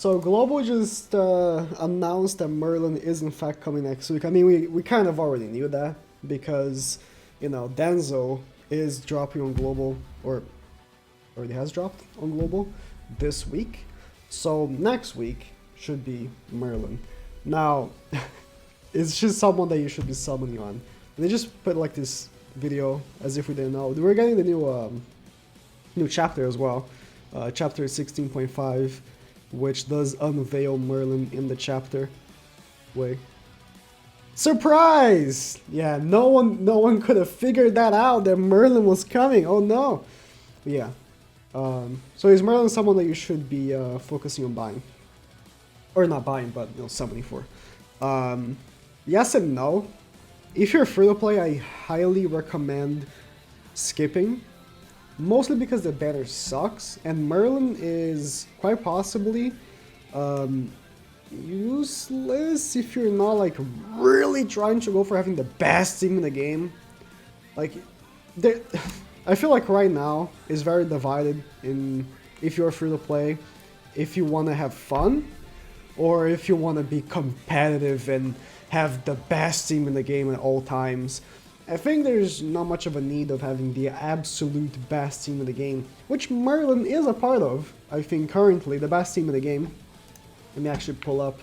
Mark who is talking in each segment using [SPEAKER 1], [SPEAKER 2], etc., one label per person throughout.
[SPEAKER 1] So Global just announced that Merlin is in fact coming next week. I mean, we kind of already knew that because, Denzo is dropping on Global, or already has dropped on Global this week. So next week should be Merlin. Now, it's just someone that you should be summoning on. And they just put like this video as if we didn't know. We're getting the new chapter as well, chapter 16.5. Which does unveil Merlin in the chapter. Wait. Surprise! Yeah, no one could have figured that out, that Merlin was coming. Oh no. Yeah. So is Merlin someone that you should be focusing on buying? Or not buying, but summoning for. Yes and no. If you're free to play, I highly recommend skipping. Mostly because the banner sucks, and Merlin is quite possibly useless if you're not like really trying to go for having the best team in the game. Like, I feel like right now is very divided in if you're free to play, if you want to have fun, or if you want to be competitive and have the best team in the game at all times. I think there's not much of a need of having the absolute best team in the game, which Merlin is a part of. I think currently the best team in the game. Let me actually pull up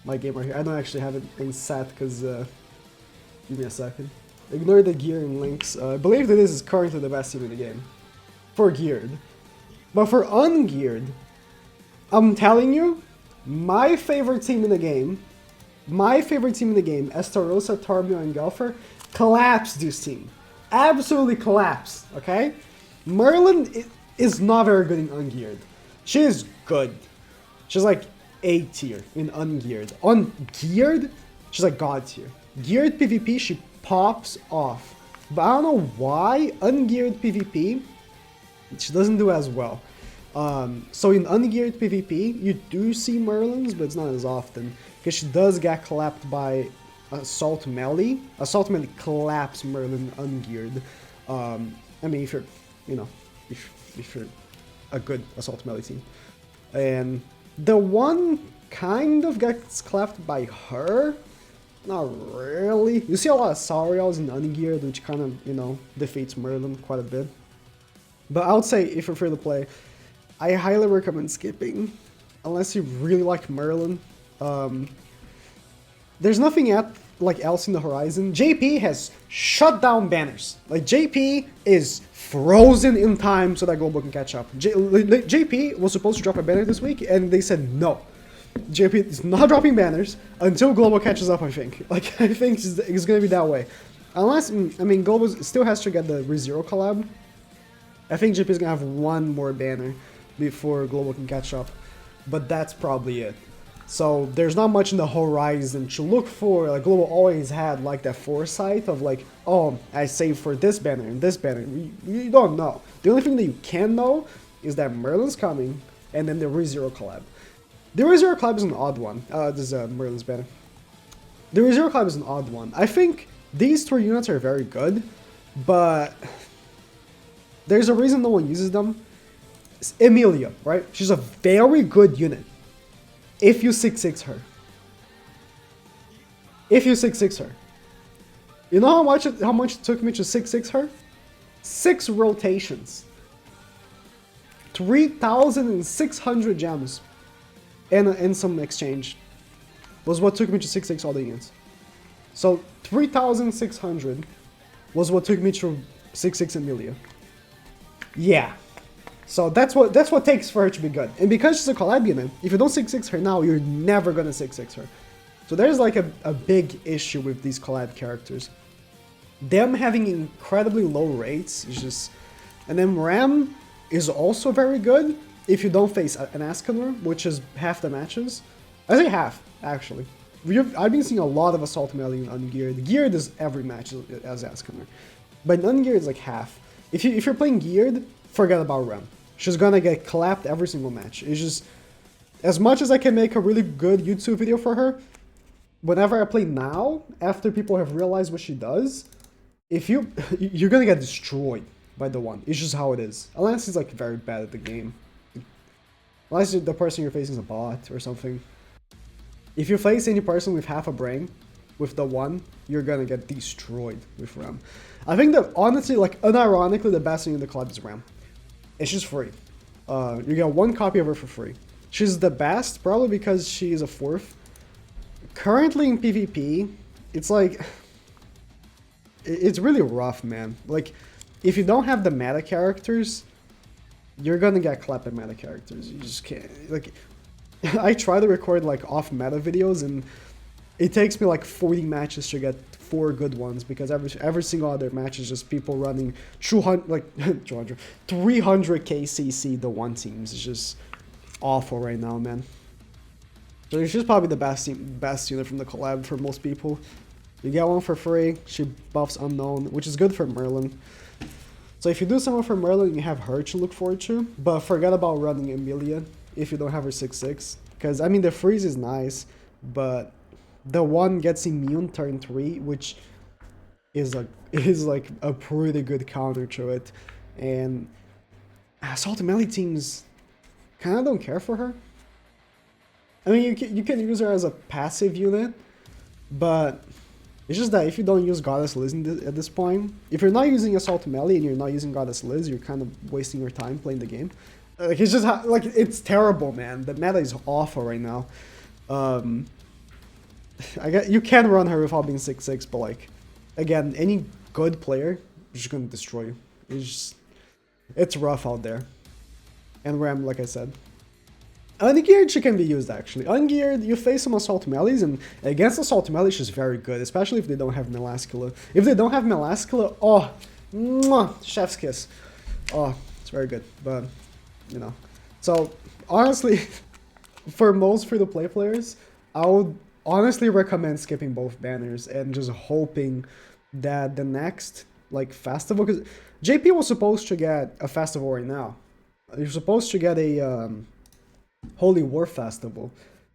[SPEAKER 1] my game right here. I don't actually have it in set because, give me a second. Ignore the gear and links. I believe that this is currently the best team in the game. For geared. But for ungeared, I'm telling you, my favorite team in the game, Estarossa, Tarbio, and Gelfer, collapsed this team. Absolutely collapsed, okay? Merlin is not very good in ungeared. She is good. She's like A tier in ungeared. On geared, she's like God tier. Geared PvP, she pops off. But I don't know why ungeared PvP, she doesn't do as well. So in ungeared PvP, you do see Merlins, but it's not as often. Because she does get collapsed by Assault Melee. Assault Melee collapse Merlin ungeared. I mean, if you're, if you're a good Assault Melee team. And the one kind of gets collapsed by her. Not really. You see a lot of Sauriels in ungeared, which kind of, defeats Merlin quite a bit. But I would say, if you're free to play, I highly recommend skipping. Unless you really like Merlin. There's nothing else in the horizon. JP has shut down banners. Like, JP is frozen in time so that Global can catch up. JP was supposed to drop a banner this week, and they said no. JP is not dropping banners until Global catches up, I think. Like, I think it's gonna be that way. Unless, I mean, Global still has to get the ReZero collab. I think JP is gonna have one more banner before Global can catch up. But that's probably it. So there's not much in the horizon to look for. Like, Global always had like that foresight of like, oh, I saved for this banner and this banner. You don't know. The only thing that you can know is that Merlin's coming and then the ReZero collab. The ReZero collab is an odd one. This is Merlin's banner. The ReZero collab is an odd one. I think these three units are very good, but there's a reason no one uses them. It's Emilia, right? She's a very good unit. If you 6-6 her. If you 6-6 her. You know how much it took me to 6-6 her? 6 rotations. 3,600 gems. And some exchange. Was what took me to 6-6 all the units. So 3,600 was what took me to 6-6 Emilia. Yeah. So that's what takes for her to be good. And because she's a collab unit, if you don't 6-6 her now, you're never gonna 6-6 her. So there's like a big issue with these collab characters. Them having incredibly low rates is just... And then Ram is also very good if you don't face an Ascanor, which is half the matches. I say half, actually. I've been seeing a lot of Assault Melee in ungeared. Geared is every match as Ascanor. But in ungeared is like half. If you're playing geared, forget about Ram. She's gonna get clapped every single match. It's just, as much as I can make a really good YouTube video for her, whenever I play now, after people have realized what she does, you're gonna get destroyed by the one. It's just how it is. Unless he's like very bad at the game. Unless the person you're facing is a bot or something. If you face any person with half a brain, with the one, you're gonna get destroyed with Ram. I think that honestly, like unironically, the best thing in the collab is Ram. It's just free. You get one copy of her for free. She's the best, probably because she is a 4th. Currently in PvP, it's like... It's really rough, man. Like, if you don't have the meta characters, you're gonna get clapped at meta characters. You just can't... Like, I try to record, like, off-meta videos, and it takes me, like, 40 matches to get 4 good ones, because every single other match is just people running 200, like, 200, 300k CC the one teams. It's just awful right now, man. So she's probably the best unit from the collab for most people. You get one for free. She buffs Unknown, which is good for Merlin. So if you do someone for Merlin, you have her to look forward to, but forget about running Emilia if you don't have her 6/6. Because, I mean, the freeze is nice, but the one gets immune turn 3, which is like a pretty good counter to it. And Assault Melee teams kind of don't care for her. I mean, you can use her as a passive unit, but it's just that if you don't use Goddess Liz at this point, if you're not using Assault Melee and you're not using Goddess Liz, you're kind of wasting your time playing the game. Like, it's just, like, it's terrible, man. The meta is awful right now. I guess you can run her without being 6/6, but, like, again, any good player is just gonna destroy you. It's rough out there. And Ram, like I said. Ungeared, she can be used, actually. Ungeared, you face some Assault Melees, and against Assault Melee, she's very good, especially if they don't have Melascula. If they don't have Melascula, oh, mwah, chef's kiss. Oh, it's very good, but, you know. So, honestly, for most free-to-play players, I would honestly recommend skipping both banners and just hoping that the next, like, festival, because JP was supposed to get a festival right now. You're supposed to get a, Holy War Festival,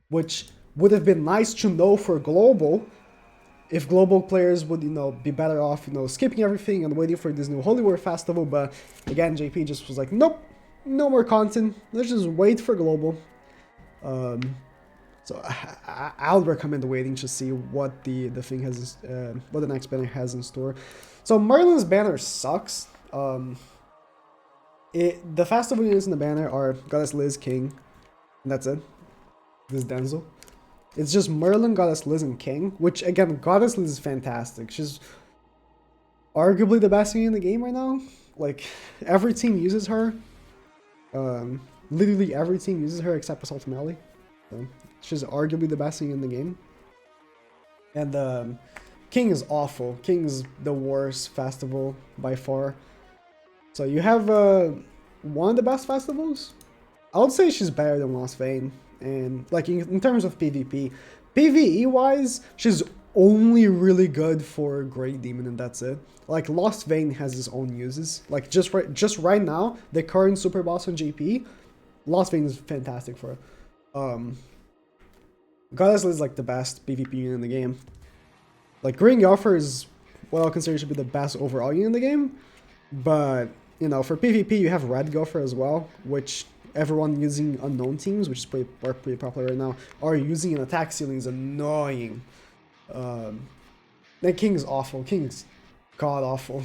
[SPEAKER 1] which would have been nice to know for global, if global players would, you know, be better off, you know, skipping everything and waiting for this new Holy War Festival, but again, JP just was like, nope, no more content, let's just wait for global. So I would recommend waiting to see what the thing has, what the next banner has in store. So Merlin's banner sucks. The festival units in the banner are Goddess Liz, King, and that's it. This Denzel. It's just Merlin, Goddess Liz, and King, which, again, Goddess Liz is fantastic. She's arguably the best thing in the game right now. Like, every team uses her. Literally every team uses her except Assault Melee. So, she's arguably the best thing in the game. And King is awful. King is the worst festival by far. So you have one of the best festivals? I would say she's better than Lost Vein, and like in terms of PvP. PvE wise, she's only really good for Great Demon, and that's it. Like, Lost Vein has its own uses. Like, just right now, the current super boss on JP, Lost Vein is fantastic for it. Goddess is like the best PvP unit in the game. Like, Green Yoffer is what I'll consider to be the best overall unit in the game, but you know, for PvP you have Red Gopher as well, which everyone using unknown teams, which is pretty popular right now, are using, an attack ceiling is annoying. Then King is awful. King's god awful.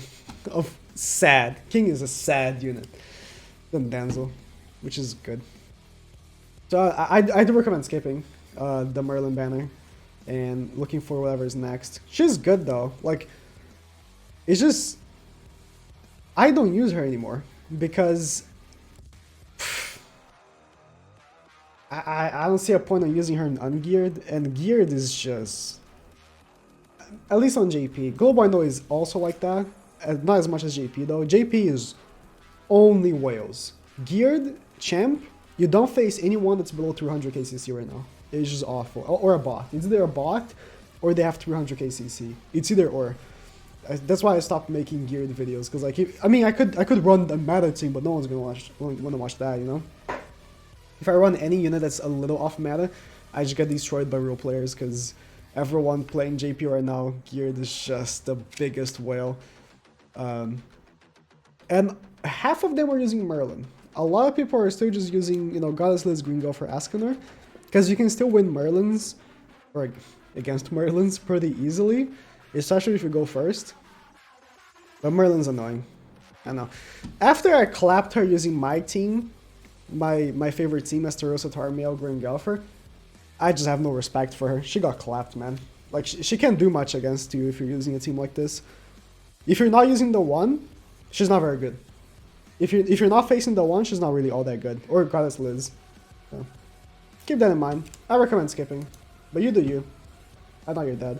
[SPEAKER 1] Sad. King is a sad unit. Then Denzel, which is good. So I do recommend skipping the Merlin banner and looking for whatever's next. She's good though. Like, it's just I don't use her anymore because I don't see a point in using her in ungeared, and geared is just, at least on JP. Global I know is also like that, not as much as JP though. JP is only whales. Geared, champ, you don't face anyone that's below 300 KCC right now. It's just awful. Or a bot. It's either a bot or they have 300 KCC. It's either or. That's why I stopped making geared videos, because like, I mean, I could run the meta team, but no one's gonna watch that, you know. If I run any unit that's a little off meta, I just get destroyed by real players, because everyone playing JP right now, geared is just the biggest whale. And half of them are using Merlin. a lot of people are still just using, you know, Goddess Liz Green Gopher Askener, because you can still win Merlins, or against Merlins pretty easily, especially if you go first. But Merlin's annoying. I know. After I clapped her using my team, my favorite team as Terosa Tarmiel Green Gopher, I just have no respect for her. She got clapped, man. Like, she can't do much against you if you're using a team like this. If you're not using the 1, she's not very good. If you're not facing the 1, she's not really all that good. Or Goddess Liz. So, keep that in mind. I recommend skipping. But you do you. I know you're dead.